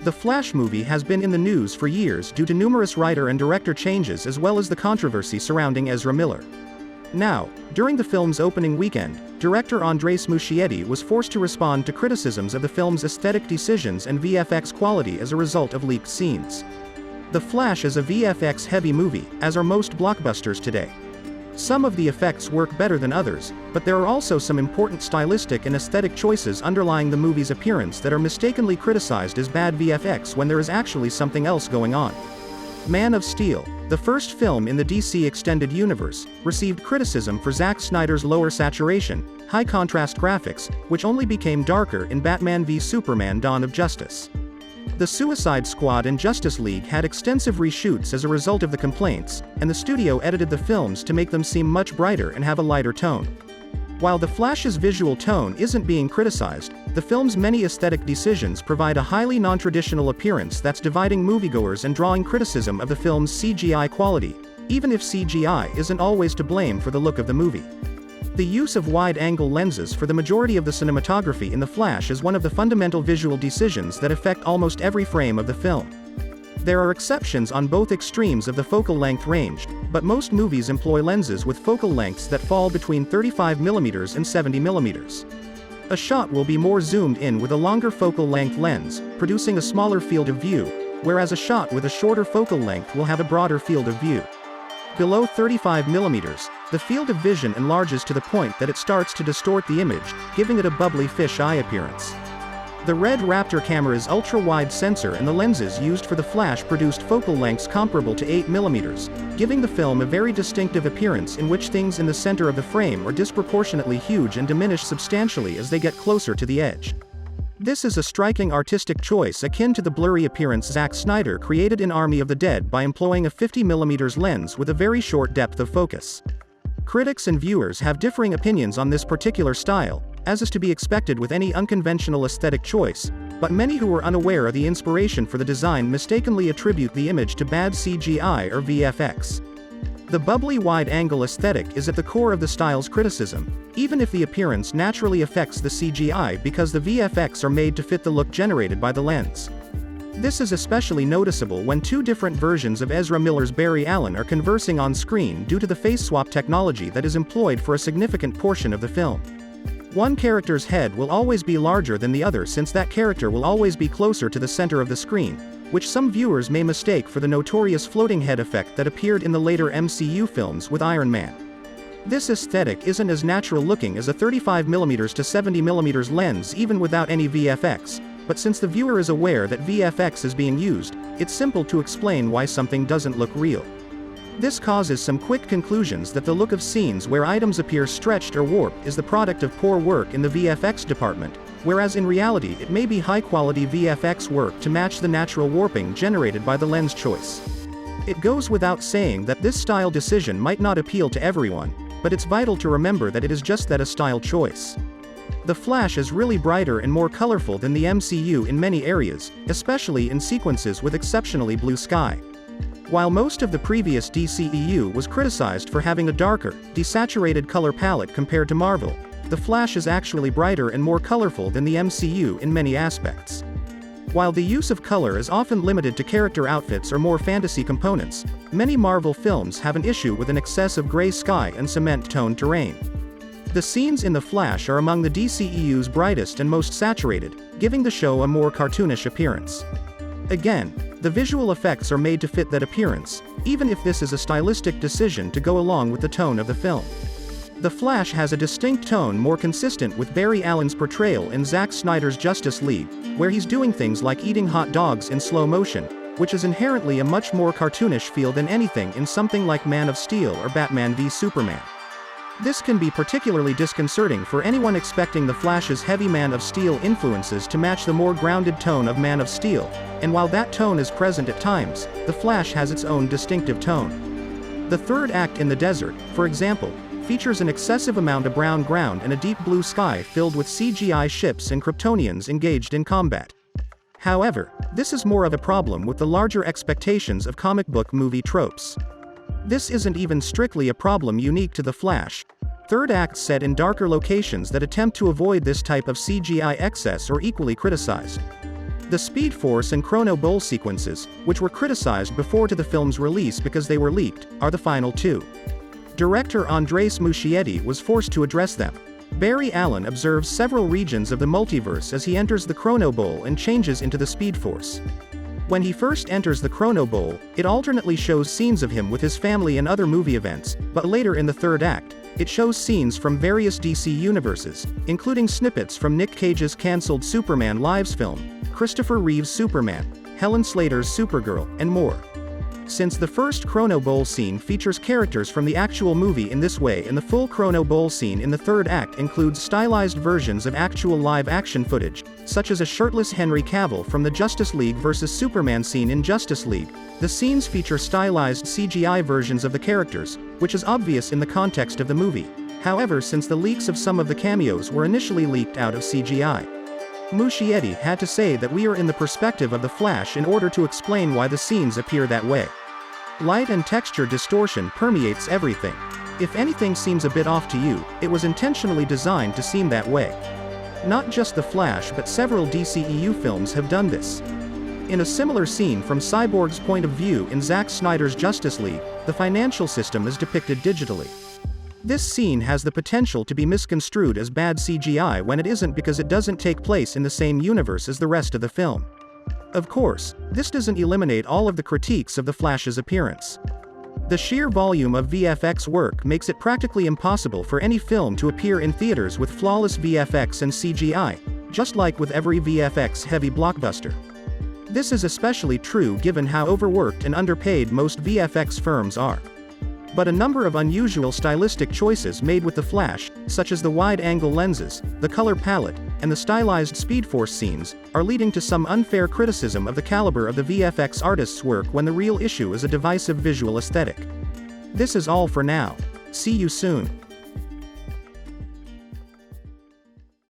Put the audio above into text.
The Flash movie has been in the news for years due to numerous writer and director changes as well as the controversy surrounding Ezra Miller. Now, during the film's opening weekend, director Andres Muschietti was forced to respond to criticisms of the film's aesthetic decisions and VFX quality as a result of leaked scenes. The Flash is a VFX-heavy movie, as are most blockbusters today. Some of the effects work better than others, but there are also some important stylistic and aesthetic choices underlying the movie's appearance that are mistakenly criticized as bad VFX when there is actually something else going on. Man of Steel, the first film in the DC Extended Universe, received criticism for Zack Snyder's lower saturation, high-contrast graphics, which only became darker in Batman v Superman: Dawn of Justice. The Suicide Squad and Justice League had extensive reshoots as a result of the complaints, and the studio edited the films to make them seem much brighter and have a lighter tone. While The Flash's visual tone isn't being criticized, the film's many aesthetic decisions provide a highly non-traditional appearance that's dividing moviegoers and drawing criticism of the film's CGI quality, even if CGI isn't always to blame for the look of the movie. The use of wide-angle lenses for the majority of the cinematography in The Flash is one of the fundamental visual decisions that affect almost every frame of the film. There are exceptions on both extremes of the focal length range, but most movies employ lenses with focal lengths that fall between 35mm and 70mm. A shot will be more zoomed in with a longer focal length lens, producing a smaller field of view, whereas a shot with a shorter focal length will have a broader field of view. Below 35mm, the field of vision enlarges to the point that it starts to distort the image, giving it a bubbly fish-eye appearance. The Red Raptor camera's ultra-wide sensor and the lenses used for the Flash produced focal lengths comparable to 8mm, giving the film a very distinctive appearance in which things in the center of the frame are disproportionately huge and diminish substantially as they get closer to the edge. This is a striking artistic choice akin to the blurry appearance Zack Snyder created in Army of the Dead by employing a 50mm lens with a very short depth of focus. Critics and viewers have differing opinions on this particular style, as is to be expected with any unconventional aesthetic choice, but many who are unaware of the inspiration for the design mistakenly attribute the image to bad CGI or VFX. The bubbly wide-angle aesthetic is at the core of the style's criticism, even if the appearance naturally affects the CGI because the VFX are made to fit the look generated by the lens. This is especially noticeable when two different versions of Ezra Miller's Barry Allen are conversing on screen due to the face swap technology that is employed for a significant portion of the film. One character's head will always be larger than the other since that character will always be closer to the center of the screen, which some viewers may mistake for the notorious floating head effect that appeared in the later MCU films with Iron Man. This aesthetic isn't as natural looking as a 35mm to 70mm lens even without any VFX, but since the viewer is aware that VFX is being used, it's simple to explain why something doesn't look real. This causes some quick conclusions that the look of scenes where items appear stretched or warped is the product of poor work in the VFX department, whereas in reality it may be high-quality VFX work to match the natural warping generated by the lens choice. It goes without saying that this style decision might not appeal to everyone, but it's vital to remember that it is just that, a style choice. The Flash is really brighter and more colorful than the MCU in many areas, especially in sequences with exceptionally blue sky. While most of the previous DCEU was criticized for having a darker, desaturated color palette compared to Marvel, The Flash is actually brighter and more colorful than the MCU in many aspects. While the use of color is often limited to character outfits or more fantasy components, many Marvel films have an issue with an excess of gray sky and cement-toned terrain. The scenes in The Flash are among the DCEU's brightest and most saturated, giving the show a more cartoonish appearance. Again, the visual effects are made to fit that appearance, even if this is a stylistic decision to go along with the tone of the film. The Flash has a distinct tone more consistent with Barry Allen's portrayal in Zack Snyder's Justice League, where he's doing things like eating hot dogs in slow motion, which is inherently a much more cartoonish feel than anything in something like Man of Steel or Batman v Superman. This can be particularly disconcerting for anyone expecting The Flash's heavy Man of Steel influences to match the more grounded tone of Man of Steel, and while that tone is present at times, The Flash has its own distinctive tone. The third act in the desert, for example, features an excessive amount of brown ground and a deep blue sky filled with CGI ships and Kryptonians engaged in combat. However, this is more of a problem with the larger expectations of comic book movie tropes. This isn't even strictly a problem unique to The Flash. Third acts set in darker locations that attempt to avoid this type of CGI excess are equally criticized. The Speed Force and Chrono Bowl sequences, which were criticized before to the film's release because they were leaked, are the final two. Director Andres Muschietti was forced to address them. Barry Allen observes several regions of the multiverse as he enters the Chrono Bowl and changes into the Speed Force. When he first enters the Chrono Bowl, it alternately shows scenes of him with his family and other movie events, but later in the third act, it shows scenes from various DC universes, including snippets from Nick Cage's cancelled Superman Lives film, Christopher Reeve's Superman, Helen Slater's Supergirl, and more. Since the first Chrono Bowl scene features characters from the actual movie in this way, and the full Chrono Bowl scene in the third act includes stylized versions of actual live-action footage, such as a shirtless Henry Cavill from the Justice League vs. Superman scene in Justice League, the scenes feature stylized CGI versions of the characters, which is obvious in the context of the movie. However, since the leaks of some of the cameos were initially leaked out of CGI, Muschietti had to say that we are in the perspective of the Flash in order to explain why the scenes appear that way. Light and texture distortion permeates everything. If anything seems a bit off to you, it was intentionally designed to seem that way. Not just The Flash but several DCEU films have done this. In a similar scene from Cyborg's point of view in Zack Snyder's Justice League, the financial system is depicted digitally. This scene has the potential to be misconstrued as bad CGI when it isn't, because it doesn't take place in the same universe as the rest of the film. Of course, this doesn't eliminate all of the critiques of the Flash's appearance. The sheer volume of VFX work makes it practically impossible for any film to appear in theaters with flawless VFX and CGI, just like with every VFX-heavy blockbuster. This is especially true given how overworked and underpaid most VFX firms are. But a number of unusual stylistic choices made with the Flash, such as the wide-angle lenses, the color palette, and the stylized Speed Force scenes, are leading to some unfair criticism of the caliber of the VFX artist's work when the real issue is a divisive visual aesthetic. This is all for now. See you soon.